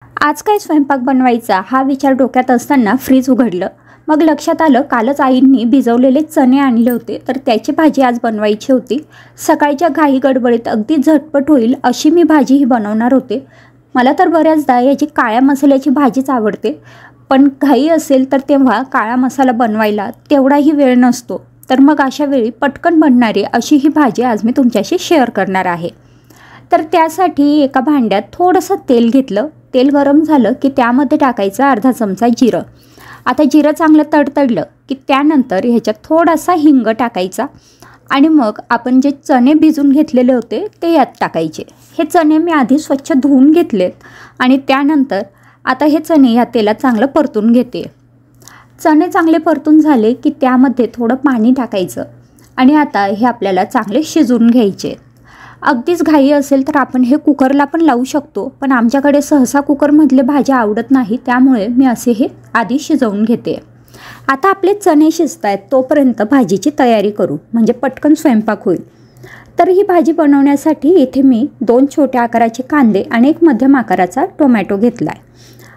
आज काय स्वयंपाक बनवायचा हा विचार डोक्यात असताना फ्रीज उघडलं. मग लक्षात आलं कालच आईंनी भिजवलेले चणे आणले होते, तर त्याची भाजी आज बनवायची होती. सकाळच्या घाई गडबडीत अगदी झटपट होईल अशी मी भाजी ही बनवणार होते. मला तर बऱ्याचदा याची काळ्या मसाल्याची भाजीच आवडते, पण घाई असेल तर तेव्हा काळा मसाला बनवायला तेवढाही वेळ नसतो. तर मग अशा वेळी पटकन बनणारी अशी ही भाजी आज मी तुमच्याशी शेअर करणार आहे. तर त्यासाठी एका भांड्यात थोडंसं तेल घेतलं. तेल गरम झालं की त्यामध्ये टाकायचं अर्धा चमचा जिरं. आता जिरं चांगलं तडतडलं की त्यानंतर ह्याच्यात थोडासा हिंग टाकायचा आणि मग आपण जे चणे भिजून घेतलेले होते ते यात टाकायचे. हे चणे मी आधी स्वच्छ धुवून घेतलेत आणि त्यानंतर आता हे चणे ह्या तेलात चांगलं परतून घेते. चणे चांगले परतून झाले की त्यामध्ये थोडं पाणी टाकायचं आणि आता हे आपल्याला चांगले शिजवून घ्यायचे. अगदीच घाई असेल तर आपण हे कुकरला पण लावू शकतो, पण आमच्याकडे सहसा कुकरमधले भाज्या आवडत नाही, त्यामुळे मी असे हे आधी शिजवून घेते. आता आपले चणे शिजत आहेत तोपर्यंत भाजीची तयारी करू, म्हणजे पटकन स्वयंपाक होईल. तर ही भाजी बनवण्यासाठी इथे मी 2 छोट्या आकाराचे कांदे आणि 1 मध्यम आकाराचा टोमॅटो घेतला आहे.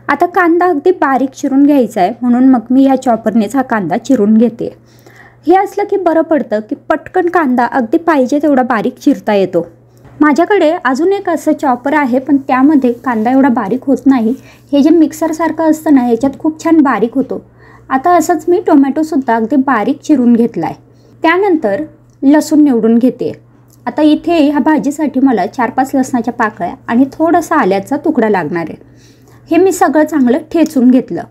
आता कांदा अगदी बारीक चिरून घ्यायचा आहे, म्हणून मग मी ह्या चॉपरनेच हा कांदा चिरून घेते. हे असलं की बरं पडतं की पटकन कांदा अगदी पाहिजे तेवढा बारीक चिरता येतो. माझ्याकडे अजून एक असं चॉपर आहे, पण त्यामध्ये कांदा एवढा बारीक होत नाही. हे जे मिक्सरसारखं असतं ना याच्यात खूप छान बारीक होतो. आता असंच मी टोमॅटोसुद्धा अगदी बारीक चिरून घेतला आहे. त्यानंतर लसूण निवडून घेते. आता इथे ह्या भाजीसाठी मला 4-5 लसणाच्या पाकळ्या आणि थोडासा आल्याचा तुकडा लागणार आहे. हे मी सगळं चांगलं ठेचून घेतलं.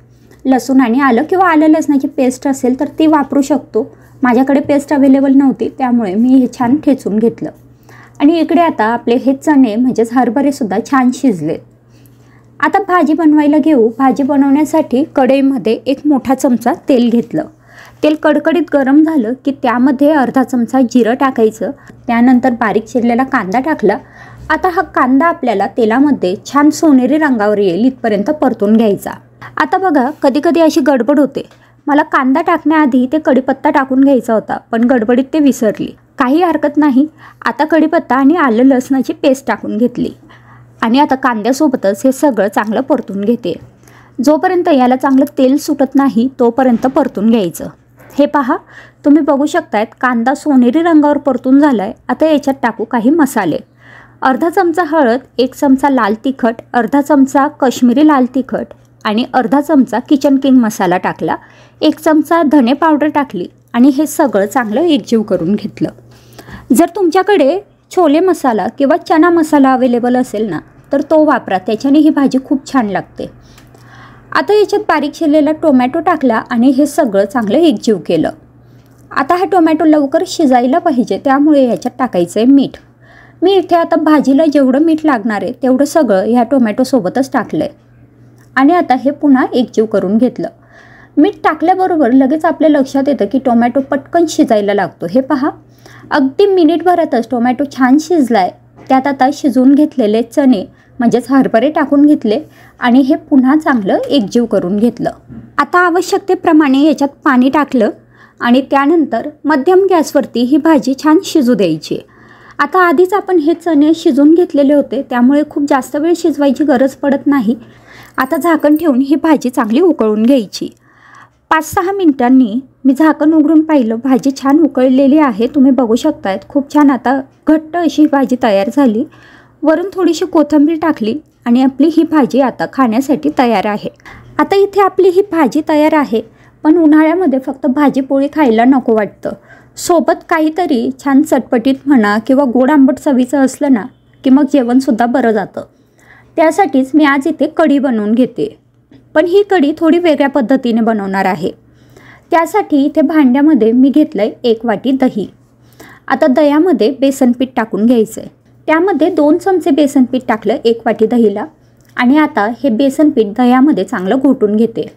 लसूण आणि आलं किंवा आलं लसणाची पेस्ट असेल तर ती वापरू शकतो. माझ्याकडे पेस्ट अवेलेबल नव्हती, त्यामुळे मी हे छान ठेचून घेतलं. आणि इकडे आता आपले हे चणे म्हणजेच हरभरेसुद्धा छान शिजले. आता भाजी बनवायला घेऊ. भाजी बनवण्यासाठी कढईमध्ये 1 मोठा चमचा तेल घेतलं. तेल कडकडीत गरम झालं की त्यामध्ये अर्धा चमचा जिरं टाकायचं. त्यानंतर बारीक चिरलेला कांदा टाकला. आता हा कांदा आपल्याला तेलामध्ये छान सोनेरी रंगावर येईल इथपर्यंत परतून घ्यायचा. आता बघा, कधी कधी अशी गडबड होते. मला कांदा टाकण्याआधी ते कढीपत्ता टाकून घ्यायचा होता, पण गडबडीत ते विसरली. काही हरकत नाही. आता कढीपत्ता आणि आलं लसणाची पेस्ट टाकून घेतली आणि आता कांद्यासोबतच हे सगळं चांगलं परतून घेते. जोपर्यंत याला चांगलं तेल सुटत नाही तोपर्यंत परतून घ्यायचं. हे पहा, तुम्ही बघू शकतायत कांदा सोनेरी रंगावर परतून झाला आहे. आता याच्यात टाकू काही मसाले. अर्धा चमचा हळद, 1 चमचा लाल तिखट, अर्धा चमचा काश्मीरी लाल तिखट आणि अर्धा चमचा किचन किंग मसाला टाकला. 1 चमचा धने पावडर टाकली आणि हे सगळं चांगलं एकजीव करून घेतलं. जर तुमच्याकडे छोले मसाला किंवा चना मसाला अवेलेबल असेल ना तर तो वापरा, त्याच्याने ही भाजी खूप छान लागते. आता याच्यात बारीक चिरलेला टोमॅटो टाकला आणि हे सगळं चांगलं एकजीव केलं. आता हा टोमॅटो लवकर शिजायला पाहिजे, त्यामुळे याच्यात टाकायचं आहे मीठ. मी इथे आता भाजीला जेवढं मीठ लागणार आहे तेवढं सगळं ह्या टोमॅटोसोबतच टाकलं आहे आणि आता हे पुन्हा एकजीव करून घेतलं. मीठ टाकल्याबरोबर लगेच आपल्या लक्षात येतं की टोमॅटो पटकन शिजायला लागतो. हे पहा, अगदी मिनिटभरातच टोमॅटो छान शिजला आहे. त्यात आता शिजवून घेतलेले चणे म्हणजेच हरभरे टाकून घेतले आणि हे पुन्हा चांगलं एकजीव करून घेतलं. आता आवश्यकतेप्रमाणे याच्यात पाणी टाकलं आणि त्यानंतर मध्यम गॅसवरती ही भाजी छान शिजू द्यायची. आता आधीच आपण हे चणे शिजवून घेतलेले होते, त्यामुळे खूप जास्त वेळ शिजवायची गरज पडत नाही. आता झाकण ठेवून ही भाजी चांगली उकळून घ्यायची. 5-6 मिनिटांनी मी झाकण उघडून पाहिलं, भाजी छान उकळलेली आहे. तुम्ही बघू शकतायत खूप छान आता घट्ट अशी भाजी तयार झाली. वरून थोडीशी कोथिंबीर टाकली आणि आपली ही भाजी आता खाण्यासाठी तयार आहे. आता इथे आपली ही भाजी तयार आहे, पण उन्हाळ्यामध्ये फक्त भाजी पोळी खायला नको वाटतं. सोबत काहीतरी छान चटपटीत म्हणा किंवा गोड आंबट चवीचं असलं ना की मग जेवणसुद्धा बरं जातं. त्यासाठीच मी आज इथे कढी बनवून घेते, पण ही कढी थोडी वेगळ्या पद्धतीने बनवणार आहे. त्यासाठी इथे भांड्यामध्ये मी घेतलं आहे 1 वाटी दही. आता दह्यामध्ये बेसन पीठ टाकून घ्यायचं आहे. त्यामध्ये 2 चमचे बेसन पीठ टाकलं 1 वाटी दहीला आणि आता हे बेसन पीठ दह्यामध्ये चांगलं घोटून घेते.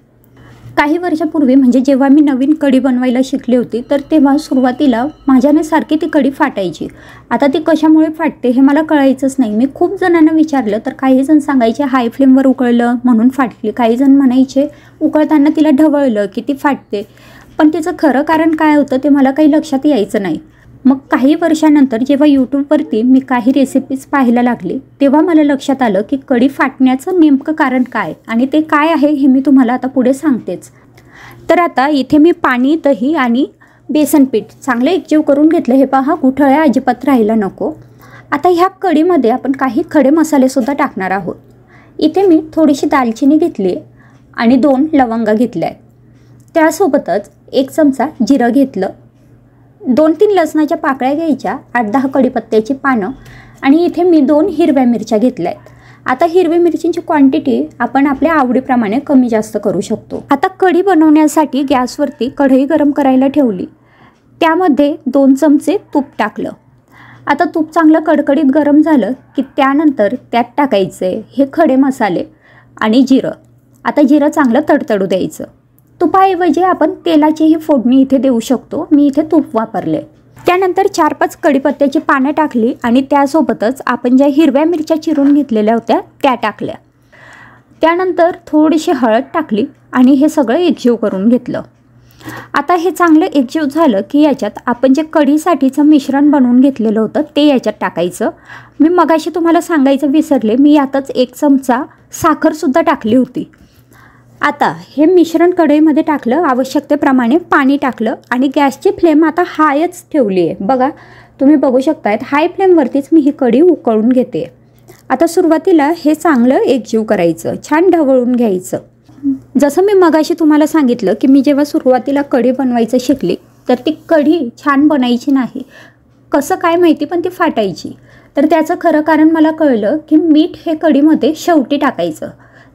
काही वर्षापूर्वी म्हणजे जेव्हा मी नवीन कढी बनवायला शिकली होती तर तेव्हा सुरुवातीला माझ्याने सारखी ती कढी फाटायची. आता ती कशामुळे फाटते हे मला कळायचंच नाही. मी खूप जणांना विचारलं तर काही जण सांगायचे हाय फ्लेमवर उकळलं म्हणून फाटली, काही जण म्हणायचे उकळताना तिला ढवळलं की ती फाटते. पण तिचं खरं कारण काय होतं ते मला काही लक्षात यायचं नाही. मग काही वर्षानंतर जेव्हा यूट्यूबवरती मी काही रेसिपीज पाहायला लागले तेव्हा मला लक्षात आलं की कढी फाटण्याचं नेमकं कारण काय आणि ते काय आहे हे मी तुम्हाला आता पुढे सांगतेच. तर आता इथे मी पाणी, दही आणि बेसन पीठ चांगलं एकजीव करून घेतलं. हे पहा, गुठळ्या अजिबात राहायला नको. आता ह्या कढीमध्ये आपण काही खडे मसालेसुद्धा टाकणार आहोत. इथे मी थोडीशी दालचिनी घेतली आणि 2 लवंगा घेतल्या आहेत. त्यासोबतच 1 चमचा जिरं घेतलं, 2-3 लसणाच्या पाकळ्या घ्यायच्या, 8-10 कढीपत्त्याची पानं आणि इथे मी 2 हिरव्या मिरच्या घेतल्या आहेत. आता हिरव्या मिरचींची क्वांटिटी आपण आपल्या आवडीप्रमाणे कमी जास्त करू शकतो. आता कढी बनवण्यासाठी गॅसवरती कढई गरम करायला ठेवली. त्यामध्ये 2 चमचे तूप टाकलं. आता तूप चांगलं कडकडीत गरम झालं की त्यानंतर त्यात टाकायचे हे खडे मसाले आणि जिरं. आता जिरं चांगलं तडतडू द्यायचं. तुपाऐवजी आपण तेलाचीही फोडणी इथे देऊ शकतो. मी इथे तूप वापरले. त्यानंतर 4-5 कढीपत्त्याची पानं टाकली आणि त्यासोबतच आपण ज्या हिरव्या मिरच्या चिरून घेतलेल्या होत्या त्या टाकल्या. त्यानंतर थोडीशी हळद टाकली आणि हे सगळं एकजीव करून घेतलं. आता हे चांगलं एकजीव झालं की याच्यात आपण जे कढीसाठीचं मिश्रण बनवून घेतलेलं होतं ते याच्यात टाकायचं. मी मगाशी तुम्हाला सांगायचं विसरले, मी यातच 1 चमचा साखरसुद्धा टाकली होती. आता हे मिश्रण कढईमध्ये टाकलं, आवश्यकतेप्रमाणे पाणी टाकलं आणि गॅसची फ्लेम आता हायच ठेवली आहे. बघा, तुम्ही बघू शकतायत हाय फ्लेमवरतीच मी ही कढी उकळून घेते. आता सुरुवातीला हे चांगलं एकजीव करायचं, छान ढवळून घ्यायचं. जसं मी मगाशी तुम्हाला सांगितलं की मी जेव्हा सुरुवातीला कढी बनवायचं शिकले तर ती कढी छान बनायची नाही. कसं काय माहिती, पण ती फाटायची. तर त्याचं खरं कारण मला कळलं की मीठ हे कढीमध्ये शेवटी टाकायचं,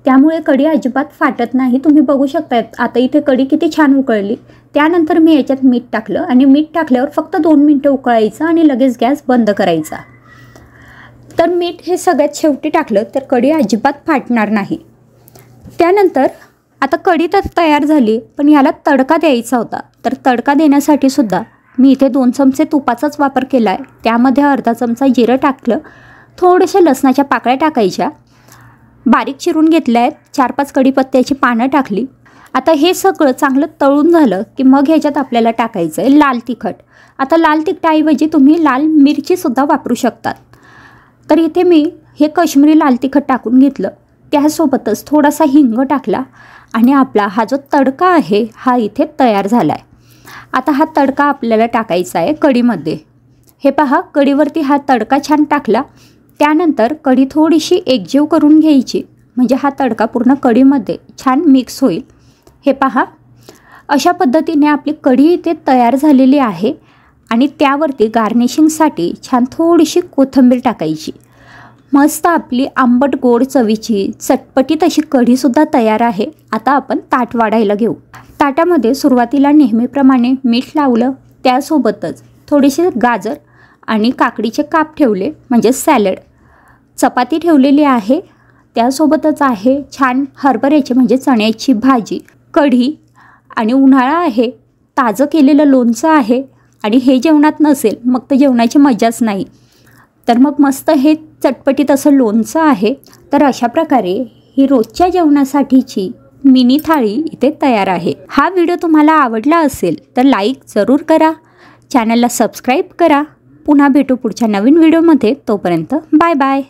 त्यामुळे कढी अजिबात फाटत नाही. तुम्ही बघू शकतायत आता इथे कढी किती छान उकळली. त्यानंतर मी याच्यात मीठ टाकलं आणि मीठ टाकल्यावर फक्त 2 मिनटं उकळायचं आणि लगेच गॅस बंद करायचा. तर मीठ हे सगळ्यात शेवटी टाकलं तर कढी अजिबात फाटणार नाही. त्यानंतर आता कढी तर तयार झाली, पण याला तडका द्यायचा होता. तर तडका देण्यासाठी सुद्धा मी इथे 2 चमचे तुपाचाच वापर केला आहे. त्यामध्ये अर्धा चमचा जिरं टाकलं, थोडेसे लसणाच्या पाकळ्या टाकायच्या, बारीक चिरून घेतल्या आहेत, 4-5 कढीपत्त्याची पानं टाकली. आता हे सगळं चांगलं तळून झालं की मग ह्याच्यात आपल्याला टाकायचं आहे लाल तिखट. आता लाल तिखटाऐवजी तुम्ही लाल मिरचीसुद्धा वापरू शकतात. तर इथे मी हे काश्मीरी लाल तिखट टाकून घेतलं. त्यासोबतच थोडासा हिंग टाकला आणि आपला हा जो तडका आहे हा इथे तयार झाला आहे. आता हा तडका आपल्याला टाकायचा आहे कढीमध्ये. हे पहा, कढीवरती हा तडका छान टाकला. त्यानंतर कढी थोडीशी एकजीव करून घ्यायची, म्हणजे हा तडका पूर्ण कढीमध्ये छान मिक्स होईल. हे पहा, अशा पद्धतीने आपली कढी इथे तयार झालेली आहे. आणि त्यावरती गार्निशिंगसाठी छान थोडीशी कोथिंबीर टाकायची. मस्त आपली आंबट गोड चवीची चटपटीत अशी कढीसुद्धा तयार आहे. आता आपण ताट वाढायला घेऊ. ताटामध्ये सुरुवातीला नेहमीप्रमाणे मीठ लावलं, त्यासोबतच थोडीशी गाजर आणि काकडीचे काप ठेवले, म्हणजे सॅलड. चपाती ठेवलेली आहे, त्यासोबतच आहे छान हरभऱ्याची म्हणजे चण्याची भाजी, कढी आणि उन्हाळा आहे, ताजं केलेलं लोणचं आहे. आणि हे जेवणात नसेल मग तर जेवणाची मजाच नाही. तर मग मस्त हे चटपटीत असं लोणचं आहे. तर अशा प्रकारे ही रोजच्या जेवणासाठीची मिनी थाळी इथे तयार आहे. हा व्हिडिओ तुम्हाला आवडला असेल तर लाईक जरूर करा, चॅनलला सबस्क्राईब करा. पुन्हा भेटू पुढच्या नवीन व्हिडिओमध्ये. तोपर्यंत बाय बाय.